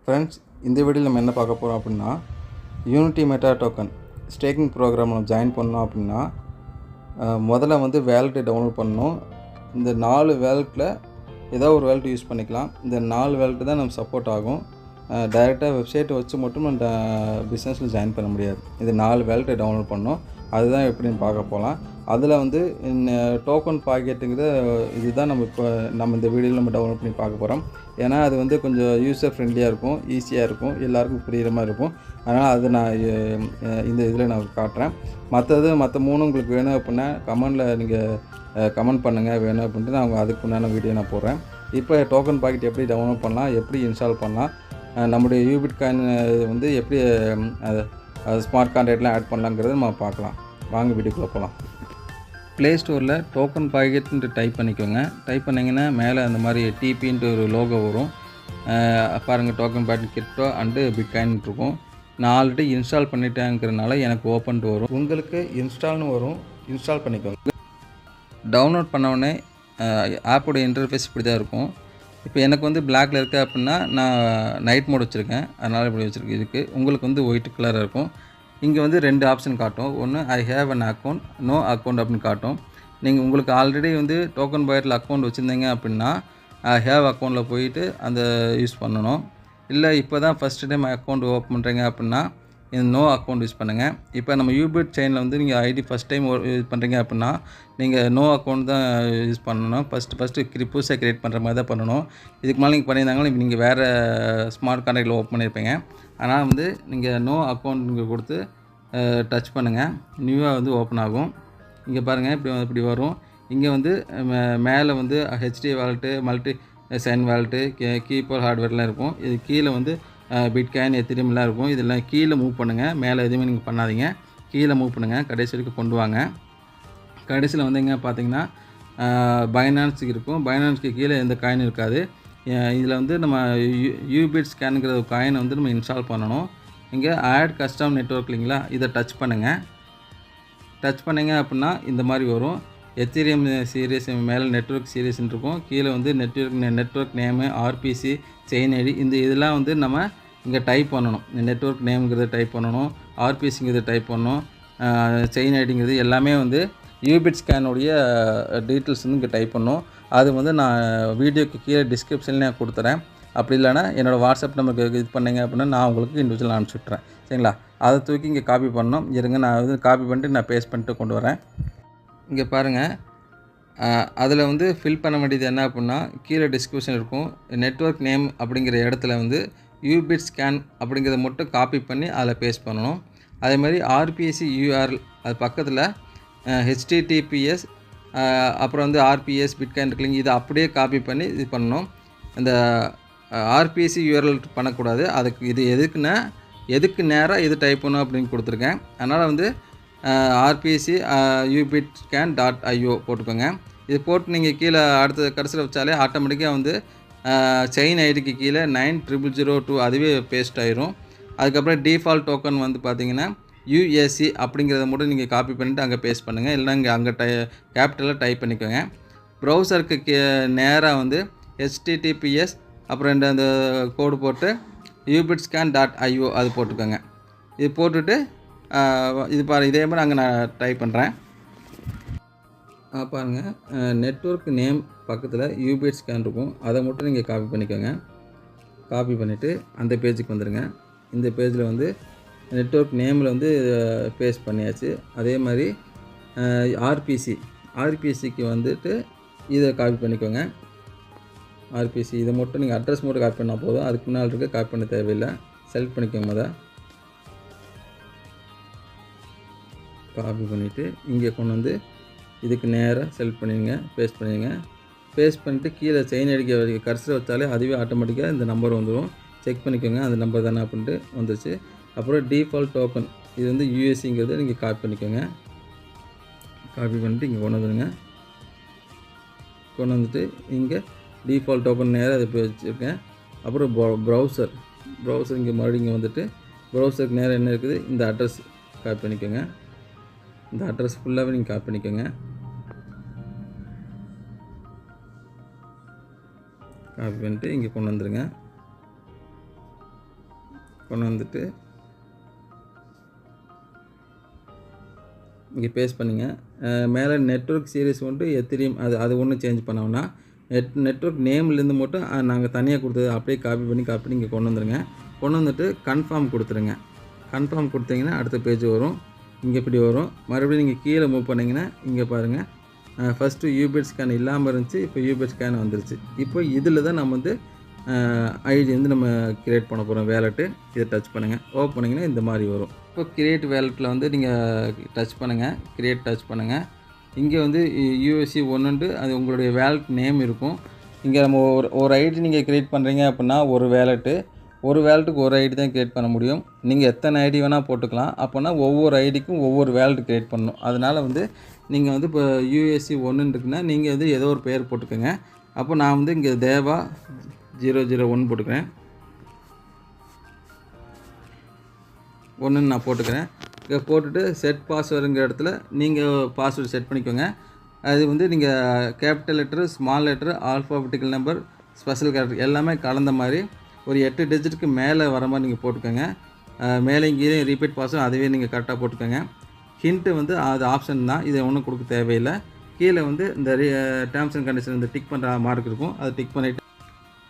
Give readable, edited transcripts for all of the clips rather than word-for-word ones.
Friends, இந்த வீடியோவில் நம்ம என்ன பார்க்க போகிறோம் அப்படின்னா, Unity Meta token staking program நம்ம ஜாயின் பண்ணோம் அப்படின்னா, முதல்ல வந்து வேலெட்டை டவுன்லோட் பண்ணணும். இந்த 4 வேலெட்டில் ஏதோ ஒரு வேலெட் யூஸ் பண்ணிக்கலாம். இந்த 4 வேலெட்டு தான் நம்ம சப்போர்ட் ஆகும். டைரெக்டாக வெப்சைட்டை வச்சு மட்டும் நம்ம பிஸ்னஸில் ஜாயின் பண்ண முடியாது. இது 4 வேலெட்டை டவுன்லோட் பண்ணணும். அதுதான் எப்படின்னு பார்க்க போகலாம். அதில் வந்து டோக்கன் பாக்கெட்டுங்கிற இதுதான் நம்ம இந்த வீடியோவில் நம்ம டவுன்லோட் பண்ணி பார்க்க போகிறோம். ஏன்னா அது வந்து கொஞ்சம் யூசர் ஃப்ரெண்ட்லியாக இருக்கும், ஈஸியாக இருக்கும், எல்லாருக்கும் புரிகிற மாதிரி இருக்கும். அதனால் அதை நான் இந்த இதில் நான் காட்டுறேன். மற்ற 3 உங்களுக்கு வேணும் அப்படின்னா கமெண்டில் நீங்கள் கமெண்ட் பண்ணுங்கள் வேணும் அப்படின்ட்டு நான் அதுக்கு உண்டான வீடியோ நான் போடுறேன். இப்போ டோக்கன் பாக்கெட் எப்படி டவுன்லோட் பண்ணலாம், எப்படி இன்ஸ்டால் பண்ணலாம், நம்முடைய யூபிட் காயின் வந்து எப்படி ஸ்மார்ட் கான்ட்ராக்ட்லாம் ஆட் பண்ணலாங்கிறத நம்ம பார்க்கலாம். வாங்க வீடியோக்குள்ளே போகலாம். ப்ளே ஸ்டோரில் டோக்கன் பாக்கெட்ன்ட்டு டைப் பண்ணிக்கோங்க. டைப் பண்ணிங்கன்னா மேலே அந்த மாதிரி டிபின்ட்டு ஒரு லோகோ வரும். பாருங்கள், Token Pocket crypto and bitcoin இருக்கும். நான் ஆல்ரெடி இன்ஸ்டால் பண்ணிட்டேங்கிறதுனால எனக்கு ஓப்பன்ட்டு வரும். உங்களுக்கு இன்ஸ்டால்னு வரும், இன்ஸ்டால் பண்ணிக்கோங்க. டவுன்லோட் பண்ணவுடனே ஆப்போட இன்டர்ஃபேஸ் இப்படி தான் இருக்கும். இப்போ எனக்கு வந்து பிளாக்ல இருக்குது அப்படின்னா நான் நைட் மோட் வச்சுருக்கேன், அதனால் இப்படி வச்சுருக்கு. இதுக்கு உங்களுக்கு வந்து ஒயிட் கலராக இருக்கும். இங்கே வந்து 2 ஆப்ஷன் காட்டும். ஒன்று I have an account, no account அப்படின்னு காட்டும். நீங்கள் உங்களுக்கு ஆல்ரெடி வந்து டோக்கன் பாக்கெட்டில் அக்கௌண்ட் வச்சுருந்தீங்க அப்படின்னா ஐ ஹேவ் அக்கௌண்ட்டில் போயிட்டு அந்த யூஸ் பண்ணணும். இல்லை இப்போ தான் ஃபஸ்ட்டு டைம் அக்கௌண்ட் ஓப்பன் பண்ணுறீங்க அப்படின்னா இந்த நோ அக்கௌண்ட் யூஸ் பண்ணுங்கள். இப்போ நம்ம யூபிட் செயினில் வந்து நீங்கள் ஐடி ஃபஸ்ட் டைம் யூஸ் பண்ணுறீங்க அப்படின்னா நீங்கள் நோ அக்கௌண்ட் தான் யூஸ் பண்ணணும். ஃபஸ்ட்டு புதுசாக க்ரியேட் பண்ணுற மாதிரி தான் பண்ணணும். இதுக்கு மேலே நீங்கள் பண்ணியிருந்தாங்கன்னா இப்போ நீங்கள் வேறு ஸ்மார்ட் கான்ட்ராக்டில் ஓப்பன் பண்ணியிருப்பீங்க. அதனால் வந்து நீங்கள் நோ அக்கௌண்ட் கொடுத்து டச் பண்ணுங்கள், நியூவாக வந்து ஓப்பன் ஆகும். இங்கே பாருங்கள், இப்படி வரும். இங்கே வந்து மேலே வந்து HD wallet, multi sign wallet, keyboard ஹார்ட்வேர்லாம் இருக்கும். இது கீழே வந்து பிட்காயின், எத்திரியம்லாம் இருக்கும். இதெல்லாம் கீழே மூவ் பண்ணுங்கள். மேலே எதுவுமே நீங்கள் பண்ணாதீங்க, கீழே மூவ் பண்ணுங்கள். கடைசி வரைக்கும் கொண்டு வாங்க. கடைசியில் வந்து எங்கே பார்த்தீங்கன்னா பைனான்ஸுக்கு இருக்கும். பைனான்ஸுக்கு கீழே எந்த காயின் இருக்காது. இதில் வந்து நம்ம யூபிட் ஸ்கேனுங்கிற ஒரு காயினை வந்து நம்ம இன்ஸ்டால் பண்ணணும். இங்கே ஆட் கஸ்டம் நெட்வொர்க் இல்லைங்களா, இதை டச் பண்ணுங்கள். டச் பண்ணிங்க அப்படின்னா இந்த மாதிரி வரும். எத்திரியம் சீரியஸ் மேலே நெட்வொர்க் சீரியஸ்ன்னு இருக்கும். கீழே வந்து network name, RPC, chain ID, இதெல்லாம் வந்து நம்ம இங்கே டைப் பண்ணணும். நெட்வொர்க் நேம்ங்கிறத டைப் பண்ணணும், ஆர்பிசிங்கிறத டைப் பண்ணணும், செயின் ஐடிங்கிறது எல்லாமே வந்து யூபிட் ஸ்கேனுடைய டீட்டெயில்ஸ் வந்து இங்கே டைப் பண்ணணும். அது வந்து நான் வீடியோக்கு கீழே டிஸ்கிரிப்ஷனில் நான் கொடுத்துறேன். அப்படி இல்லைனா என்னோடய வாட்ஸ்அப் நம்பருக்கு இது பண்ணிங்க அப்படின்னா நான் உங்களுக்கு இண்டிவிஜுவல் அனுப்பிச்சி விட்றேன். சரிங்களா? அதை தூக்கி இங்கே காப்பி பண்ணணும். இருங்க, நான் வந்து காப்பி பண்ணிட்டு நான் பேஸ்ட் பண்ணிட்டு கொண்டு வரேன். இங்கே பாருங்கள், அதில் வந்து ஃபில் பண்ண வேண்டியது என்ன அப்படின்னா கீழே டிஸ்கிரிப்ஷன் இருக்கும். நெட்வொர்க் நேம் அப்படிங்கிற இடத்துல வந்து யூபிட் ஸ்கேன் அப்படிங்கிறத மட்டும் காப்பி பண்ணி அதில் பேஸ்ட் பண்ணணும். அதே மாதிரி ஆர்பிஎஸ்சி யூஆர்எல் அது பக்கத்தில் ஹெச்டிடிபிஎஸ் அப்புறம் வந்து ஆர்பிஎஸ் பிட்காயின் இருக்குல்லைங்க, இதை அப்படியே காப்பி பண்ணி இது பண்ணணும். இந்த ஆர்பிஎஸ்சி யூஆர்எல் பண்ணக்கூடாது. அதுக்கு இது எதுக்கு நேராக இது டைப் பண்ணணும் அப்படின்னு கொடுத்துருக்கேன். அதனால் வந்து ஆர்பிஎஸ்சி ubitscan.io போட்டுக்கோங்க. இது போட்டு நீங்கள் கீழே அடுத்த கடைசியில் வச்சாலே ஆட்டோமேட்டிக்காக வந்து செயின் ஐடிக்கு கீழே 900002 அதுவே பேஸ்ட் ஆயிரும். அதுக்கப்புறம் டிஃபால்ட் டோக்கன் வந்து பார்த்தீங்கன்னா USC அப்படிங்கிறத மட்டும் நீங்கள் காப்பி பண்ணிவிட்டு அங்கே பேஸ்ட் பண்ணுங்கள். இல்லைனா இங்கே அங்கே கேபிட்டலில் டைப் பண்ணிக்கோங்க. ப்ரௌசருக்கு நேராக வந்து https அப்புறம் அந்த கோடு போட்டு ubitscan.io அது போட்டுக்கோங்க. இது போட்டுட்டு இது இதே மாதிரி அங்கே நான் டைப் பண்ணுறேன். பாருங்கள், நெட்வொர்க் நேம் பக்கத்தில் யூபிட் ஸ்கேன் இருக்கும். அதை மட்டும் நீங்கள் காப்பி பண்ணிக்கோங்க. காப்பி பண்ணிவிட்டு அந்த பேஜுக்கு வந்துடுங்க. இந்த பேஜில் வந்து நெட்வொர்க் நேமில் வந்து பேஸ்ட் பண்ணியாச்சு. அதே மாதிரி ஆர்பிசிக்கு வந்துட்டு இதை காப்பி பண்ணிக்கோங்க. ஆர்பிசி இதை மட்டும் நீங்கள் அட்ரஸ் மட்டும் காப்பி பண்ணால் போதும். அதுக்கு முன்னால் இருக்க காப்பி பண்ண தேவையில்லை. செலக்ட் பண்ணிக்கோங்க. அதை காப்பி பண்ணிவிட்டு இங்கே கொண்டு வந்து இதுக்கு நேராக செலக்ட் பண்ணிடுங்க, பேஸ்ட் பண்ணிடுங்க. பேஸ்ட் பண்ணிவிட்டு கீழே செயின் அடிக்க கர்சர் வச்சாலே அதுவே ஆட்டோமேட்டிக்காக இந்த நம்பர் வந்துடும். செக் பண்ணிக்கோங்க அந்த நம்பர் தானே அப்படின்ட்டு வந்துச்சு. அப்புறம் டிஃபால்ட் டோக்கன் இது வந்து யூஎஸ்சிங்கிறத நீங்கள் காப்பி பண்ணிக்கோங்க. காப்பி பண்ணிவிட்டு இங்கே கொண்டு வந்துடுங்க. கொண்டு வந்துட்டு இங்கே டிஃபால்ட் டோக்கன் நேராக அதை போய் வச்சுருக்கேன். அப்புறம் ப்ரௌசர் இங்கே மறுபடியும் இங்கே வந்துட்டு ப்ரௌசருக்கு நேராக என்ன இருக்குது, இந்த அட்ரஸ் காப்பி பண்ணிக்கோங்க. இந்த அட்ரஸ் ஃபுல்லாகவே நீங்கள் காப்பி பண்ணிக்கோங்க. காப்பி பண்ணிட்டு இங்கே கொண்டு வந்துடுங்க. கொண்டு வந்துட்டு இங்கே பேஸ்ட் பண்ணிங்க. மேலே நெட்வொர்க் சீரிஸ் வந்துட்டு எத்திரியம் அது ஒன்றும் சேஞ்ச் பண்ணோம்னா நெட்வொர்க் நேம்லேருந்து மட்டும் நாங்கள் தனியாக கொடுத்தது அப்படியே காப்பி பண்ணி இங்கே கொண்டு வந்துடுங்க. கொண்டு வந்துட்டு கன்ஃபார்ம் கொடுத்துருங்க. கன்ஃபார்ம் கொடுத்தீங்கன்னா அடுத்த பேஜ் வரும். இங்கே இப்படி வரும். மறுபடியும் நீங்கள் கீழே மூவ் பண்ணிங்கன்னா இங்கே பாருங்கள், ஃபஸ்ட்டு யூபிட் ஸ்கேன் இல்லாமல் இருந்துச்சு, இப்போ யூபிட் ஸ்கேன் வந்துருச்சு. இப்போ இதில் தான் நம்ம வந்து ஐடி வந்து நம்ம க்ரியேட் பண்ண போகிறோம் வேலெட்டு. இதை டச் பண்ணுங்கள். ஓப்பன் பண்ணிங்கன்னா இந்த மாதிரி வரும். இப்போ க்ரியேட் வேலெட்டில் வந்து நீங்கள் டச் பண்ணுங்கள், க்ரியேட் டச் பண்ணுங்கள். இங்கே வந்து யூஎஸ்சி 1 அது உங்களுடைய வேலெட் நேம் இருக்கும். இங்கே நம்ம ஒரு ஐடி நீங்கள் க்ரியேட் பண்ணுறீங்க அப்படின்னா ஒரு வேலெட்டுக்கு ஒரு ஐடி தான் க்ரியேட் பண்ண முடியும். நீங்கள் எத்தனை ஐடி வேணால் போட்டுக்கலாம். அப்போனா ஒவ்வொரு ஐடிக்கும் ஒவ்வொரு வேலெட் க்ரியேட் பண்ணணும். அதனால் வந்து நீங்கள் வந்து இப்போ யூஎஸ்சி 1 இருக்குன்னா நீங்கள் வந்து ஏதோ ஒரு பேர் போட்டுக்கோங்க. அப்போ நான் வந்து இங்கே தேவா 001 போட்டுக்கிறேன். 1 நான் போட்டுக்கிறேன். இங்கே போட்டுட்டு செட் பாஸ்வேர்டுங்கிற இடத்துல நீங்கள் பாஸ்வேர்டு செட் பண்ணிக்கோங்க. அது வந்து நீங்கள் capital letter, small letter, alphabetical number, special character எல்லாமே கலந்த மாதிரி ஒரு 8 டிஜிட்டுக்கு மேலே வர மாதிரி நீங்கள் போட்டுக்கோங்க. மேலே இங்கேயும் ரிப்பீட் பாஸ்வேர்டு அதுவே நீங்கள் கரெக்டாக போட்டுக்கோங்க. ஹிண்ட்டு வந்து அது ஆப்ஷன் தான், இதை ஒன்றும் கொடுக்க தேவையில்லை. கீழே வந்து இந்த டேர்ம்ஸ் அண்ட் கண்டிஷன் இந்த டிக் பண்ணுற மார்க் இருக்கும், அதை டிக் பண்ணிவிட்டு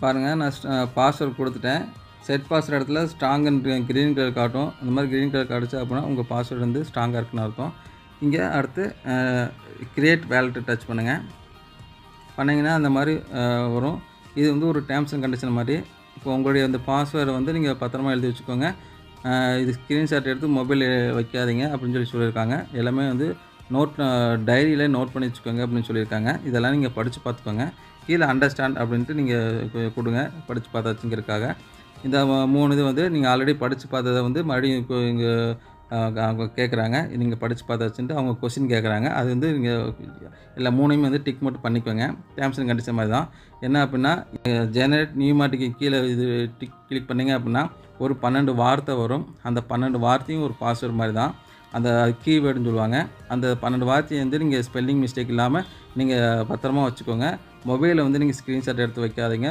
பாருங்கள். நான் பாஸ்வேர்டு கொடுத்துட்டேன். செட் பாஸ்வேர்டு இடத்துல ஸ்ட்ராங் அண்ட் க்ரீன் கலர் காட்டும். அந்த மாதிரி க்ரீன் கலர் காட்டுச்சு அப்படின்னா உங்கள் பாஸ்வேர்டு வந்து ஸ்ட்ராங்காக இருக்குன்னு அர்த்தம். இங்கே அடுத்து க்ரியேட் வேலெட்டு டச் பண்ணுங்கள். பண்ணிங்கன்னா அந்த மாதிரி வரும். இது வந்து ஒரு டேர்ம்ஸ் அண்ட் கண்டிஷன் மாதிரி. இப்போ உங்களுடைய அந்த பாஸ்வேர்டை வந்து நீங்கள் பத்திரமா எழுதி வச்சுக்கோங்க. இது ஸ்க்ரீன்ஷாட் எடுத்து மொபைல் வைக்காதீங்க அப்படின்னு சொல்லியிருக்காங்க. எல்லாமே வந்து டைரியில் நோட் பண்ணி வச்சுக்கோங்க அப்படின்னு சொல்லியிருக்காங்க. இதெல்லாம் நீங்கள் படித்து பார்த்துக்கோங்க. கீழே அண்டர்ஸ்டாண்ட் அப்படின்ட்டு நீங்கள் கொடுங்க, படித்து பார்த்தாச்சுங்கிறதுக்காக. இந்த 3 இது வந்து நீங்கள் ஆல்ரெடி படித்து பார்த்ததை வந்து மறுபடியும் இப்போ இங்கே அவங்க கேட்குறாங்க, நீங்கள் படித்து பார்த்தாச்சுன்ட்டு அவங்க கொஸ்டின் கேட்குறாங்க. அது வந்து நீங்கள் எல்லா 3யுமே வந்து டிக் மட்டும் பண்ணிக்கோங்க. டேர்ம்ஸ் அண்ட் கண்டிஷன் மாதிரி தான். என்ன அப்படின்னா ஜெனரேட் நியூமேட்டிக்கு கீழே இது கிளிக் பண்ணிங்க அப்படின்னா ஒரு 12 வார்த்தை வரும். அந்த 12 வார்த்தையும் ஒரு பாஸ்வேர்டு மாதிரி தான். அந்த கீவேர்டுன்னு சொல்லுவாங்க. அந்த 12 வார்த்தையை வந்து நீங்கள் ஸ்பெல்லிங் மிஸ்டேக் இல்லாமல் நீங்கள் பத்திரமா வச்சுக்கோங்க. மொபைலில் வந்து நீங்கள் ஸ்க்ரீன்ஷாட் எடுத்து வைக்காதீங்க,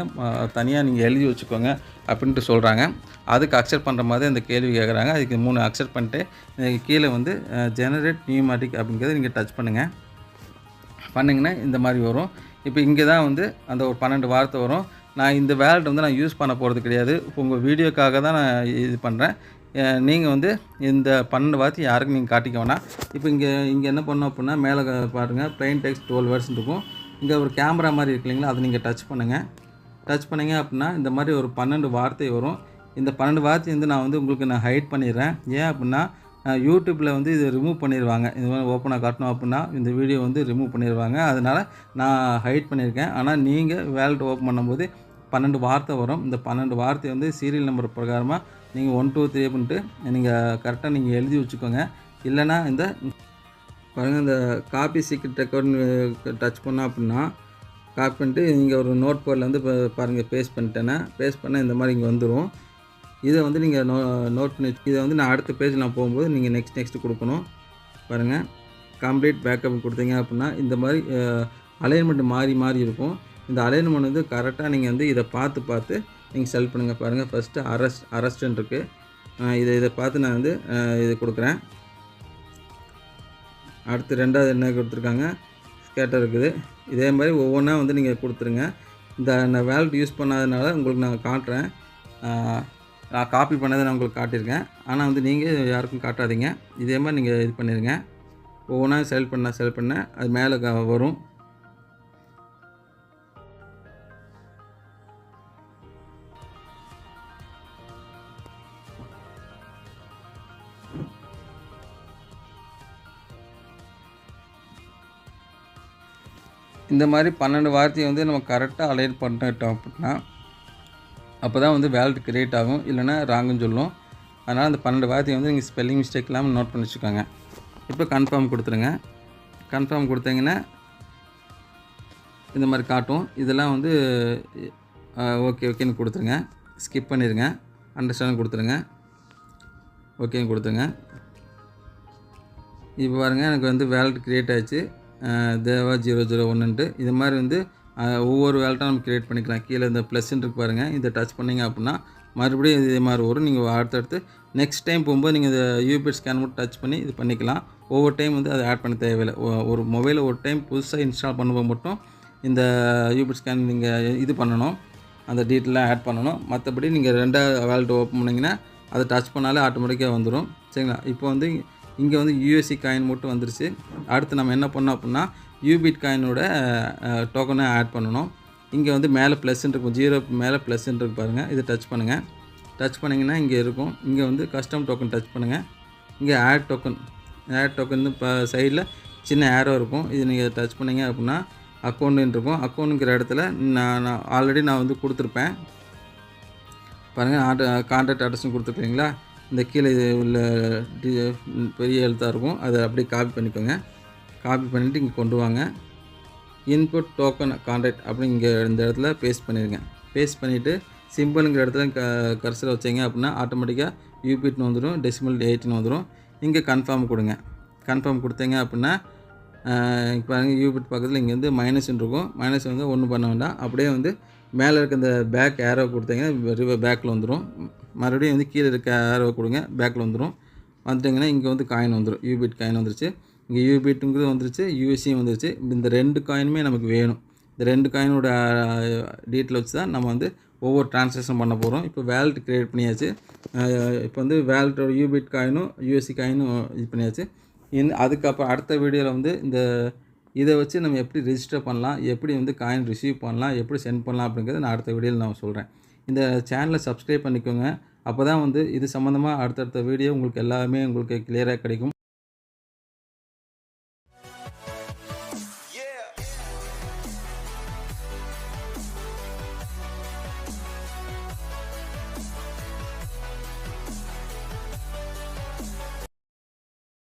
தனியாக நீங்கள் எழுதி வச்சுக்கோங்க அப்படின்ட்டு சொல்கிறாங்க. அதுக்கு அக்செப்ட் பண்ணுற மாதிரி அந்த கேள்வி கேட்குறாங்க. அதுக்கு 3 அக்செப்ட் பண்ணிட்டு கீழே வந்து ஜெனரேட் நியூமேட்டிக் அப்படிங்கிறத நீங்கள் டச் பண்ணுங்கள். பண்ணிங்கன்னா இந்த மாதிரி வரும். இப்போ இங்கே தான் வந்து அந்த ஒரு 12 வார்த்தை வரும். நான் இந்த வேலெட் வந்து நான் யூஸ் பண்ண போகிறது கிடையாது. இப்போ உங்கள் வீடியோக்காக தான் நான் இது பண்ணுறேன். நீங்கள் வந்து இந்த 12 வார்த்தை யாருக்கும் நீங்கள் காட்டிக்க வேணாம். இப்போ இங்கே என்ன பண்ணோம் அப்படின்னா மேலே பாருங்கள் ப்ளைன் டெக்ஸ்ட் 12 வேர்ட்ஸ் இருக்கும். இங்கே ஒரு கேமரா மாதிரி இருக்கு இல்லைங்களா, அதை நீங்கள் டச் பண்ணுங்கள். டச் பண்ணிங்க அப்படின்னா இந்த மாதிரி ஒரு 12 வார்த்தை வரும். இந்த 12 வார்த்தை வந்து நான் வந்து உங்களுக்கு நான் ஹைட் பண்ணிடுறேன். ஏன் அப்படின்னா யூடியூப்பில் வந்து இது ரிமூவ் பண்ணிடுவாங்க. இது மாதிரி ஓப்பனாக காட்டணும் அப்படின்னா இந்த வீடியோ வந்து ரிமூவ் பண்ணிடுவாங்க. அதனால் நான் ஹைட் பண்ணியிருக்கேன். ஆனால் நீங்கள் வேலெட் ஓப்பன் பண்ணும்போது 12 வார்த்தை வரும். இந்த 12 வார்த்தை வந்து சீரியல் நம்பர் பிரகாரமாக நீங்கள் 1 2 3 அப்படின்ட்டு நீங்கள் கரெக்டாக நீங்கள் எழுதி வச்சுக்கோங்க. இல்லைனா இந்த பாருங்கள் இந்த காப்பி சீக்ரெட் ரெக்கார்ட்னு டச் பண்ணோம் அப்படின்னா காப்பி பண்ணிட்டு நீங்கள் ஒரு நோட் பேடில் வந்து இப்போ பாருங்கள் பேஸ்ட் பண்ணிட்டேன்னா பேஸ்ட் பண்ணால் இந்த மாதிரி இங்கே வந்துடும். இதை வந்து நீங்கள் நோட் பண்ணி இதை வந்து நான் அடுத்த பேஜ் நான் போகும்போது நீங்கள் நெக்ஸ்ட் கொடுக்கணும். பாருங்கள் கம்ப்ளீட் பேக்கப் கொடுத்தீங்க அப்படின்னா இந்த மாதிரி அலைன்மெண்ட் மாறி இருக்கும். இந்த அலைன்மெண்ட் வந்து கரெக்டாக நீங்கள் வந்து இதை பார்த்து நீங்கள் செலக்ட் பண்ணுங்கள். பாருங்கள் ஃபஸ்ட்டு அரெஸ்ட்ன்னு இருக்குது. இதை பார்த்து நான் வந்து இது கொடுக்குறேன். அடுத்து 2வது என்ன கொடுத்துருக்காங்க, ஸ்கேட்டர் இருக்குது. இதே மாதிரி ஒவ்வொன்றா வந்து நீங்கள் கொடுத்துருங்க. இந்த வேலெட் யூஸ் பண்ணாதனால உங்களுக்கு நான் காட்டுறேன். நான் காப்பி பண்ணதை நான் உங்களுக்கு காட்டியிருக்கேன். ஆனால் வந்து நீங்கள் யாருக்கும் காட்டாதீங்க. இதே மாதிரி நீங்கள் இது பண்ணிடுங்க. ஒவ்வொன்றா செலக்ட் பண்ண அது மேலே வரும். இந்த மாதிரி 12 வார்த்தையை வந்து நம்ம கரெக்டாக அலைன் பண்ணிட்டோம் அப்படின்னா அப்போ தான் வந்து வேலெட் கிரியேட் ஆகும். இல்லைனா ராங்குன்னு சொல்லும். அதனால் அந்த 12 வார்த்தையை வந்து நீங்கள் ஸ்பெல்லிங் மிஸ்டேக் இல்லாமல் நோட் பண்ணி வச்சுக்கோங்க. இப்போ கன்ஃபார்ம் கொடுத்துருங்க. கன்ஃபார்ம் கொடுத்தீங்கன்னா இந்த மாதிரி காட்டும். இதெல்லாம் வந்து ஓகேன்னு கொடுத்துருங்க. ஸ்கிப் பண்ணிடுங்க. அண்டர்ஸ்டாண்ட் கொடுத்துருங்க. ஓகேன்னு கொடுத்துருங்க. இப்போ பாருங்கள் எனக்கு வந்து வேலெட் க்ரியேட் ஆகிடுச்சு. தேவா 001ன்ட்டு இது மாதிரி வந்து ஒவ்வொரு வேலெட்டாக நம்ம க்ரியேட் பண்ணிக்கலாம். கீழே இந்த ப்ளஸ்ன்னு இருக்கு பாருங்கள். இதை டச் பண்ணிங்க அப்படின்னா மறுபடியும் இதே மாதிரி வரும். நீங்கள் அடுத்தடுத்து நெக்ஸ்ட் டைம் போகும்போது நீங்கள் இந்த யூபிஐ ஸ்கேன் மட்டும் டச் பண்ணி இது பண்ணிக்கலாம். ஒவ்வொரு டைம் வந்து அதை ஆட் பண்ண தேவையில்லை. ஒரு மொபைலை ஒரு டைம் புதுசாக இன்ஸ்டால் பண்ணும்போது மட்டும் இந்த யூபிஐ ஸ்கேன் நீங்கள் இது பண்ணணும், அந்த டீட்டெயிலாம் ஆட் பண்ணணும். மற்றபடி நீங்கள் 2வது வாலெட் ஓப்பன் பண்ணிங்கன்னா அதை டச் பண்ணாலே ஆட்டோமேட்டிக்காக வந்துடும். சரிங்களா? இப்போ வந்து இங்கே வந்து யூஎஸ்சி காயின் மட்டும் வந்துருச்சு. அடுத்து நம்ம என்ன பண்ணோம் அப்படின்னா யூபிட் காயினோட டோக்கனை ஆட் பண்ணணும். இங்கே வந்து மேலே ப்ளஸ்ன்னு இருக்கும், 0 மேலே ப்ளஸ்ன்னு இருக்கு பாருங்கள். இதை டச் பண்ணுங்கள். டச் பண்ணிங்கன்னா இங்கே இருக்கும். இங்கே வந்து கஸ்டம் டோக்கன் டச் பண்ணுங்கள். இங்கே ஆட் டோக்கன் வந்து இப்போ சைடில் சின்ன ஏரோ இருக்கும். இது நீங்கள் டச் பண்ணிங்க அப்படின்னா அக்கௌண்ட்டுன்னு இருக்கும். அக்கௌண்ட்டுங்கிற இடத்துல நான் ஆல்ரெடி வந்து கொடுத்துருப்பேன் பாருங்கள். கான்டாக்ட் அட்ரஸும் கொடுத்துருக்கீங்களா? இந்த கீழே இது உள்ள பெரிய எழுத்தாக இருக்கும். அதை அப்படியே காப்பி பண்ணிக்கோங்க. காப்பி பண்ணிவிட்டு இங்கே கொண்டு வாங்க. இன்புட் டோக்கன் கான்டாக்ட் அப்படின்னு இங்கே இந்த இடத்துல பேஸ்ட் பண்ணிடுங்க. பேஸ்ட் பண்ணிவிட்டு சிம்பிளுங்கிற இடத்துல கர்சரை வச்சிங்க அப்படின்னா ஆட்டோமேட்டிக்காக யூபிட்னு வந்துடும், டெசிமல் 8ன்னு வந்துடும். இங்கே கன்ஃபார்ம் கொடுங்க. கன்ஃபார்ம் கொடுத்தீங்க அப்படின்னா இப்போ பாருங்கள் யூபிட் பக்கத்தில் இங்கே வந்து மைனஸ்ன்னு இருக்கும். மைனஸ் வந்து ஒன்றும் பண்ண வேண்டாம். அப்படியே வந்து மேலே இருக்க இந்த பேக் ஏரோ கொடுத்தீங்கன்னா பேக்கில் வந்துடும். மறுபடியும் வந்து கீழே இருக்க ஏரோ கொடுங்க, பேக்கில் வந்துடும். வந்துட்டிங்கன்னா இங்கே வந்து காயின் வந்துடும். யூபிட் காயின் வந்துருச்சு. இங்கே யூபிட்டுங்கிறது வந்துருச்சு, யூஎஸ்சியும் வந்துருச்சு. இந்த 2 காயினுமே நமக்கு வேணும். இந்த 2 காயினோட டீட்டெயில் வச்சு தான் நம்ம வந்து ஒவ்வொரு ட்ரான்சாக்ஷன் பண்ண போகிறோம். இப்போ வேலெட் க்ரியேட் பண்ணியாச்சு. இப்போ வந்து வேலெட்டோட யூபிட் காயினும் யூஎஸ்சி காயினும் இது பண்ணியாச்சு. அதுக்கப்புறம் அடுத்த வீடியோவில் வந்து இதை வச்சு நம்ம எப்படி ரிஜிஸ்டர் பண்ணலாம், எப்படி வந்து காயின் ரிசீவ் பண்ணலாம், எப்படி சென்ட் பண்ணலாம் அப்படிங்கிறத நான் அடுத்த வீடியோவில் நான் சொல்கிறேன். இந்த சேனலை சப்ஸ்கிரைப் பண்ணிக்கோங்க. அப்போ தான் வந்து இது சம்மந்தமாக அடுத்தடுத்த வீடியோ உங்களுக்கு எல்லாமே உங்களுக்கு கிளியராக கிடைக்கும்.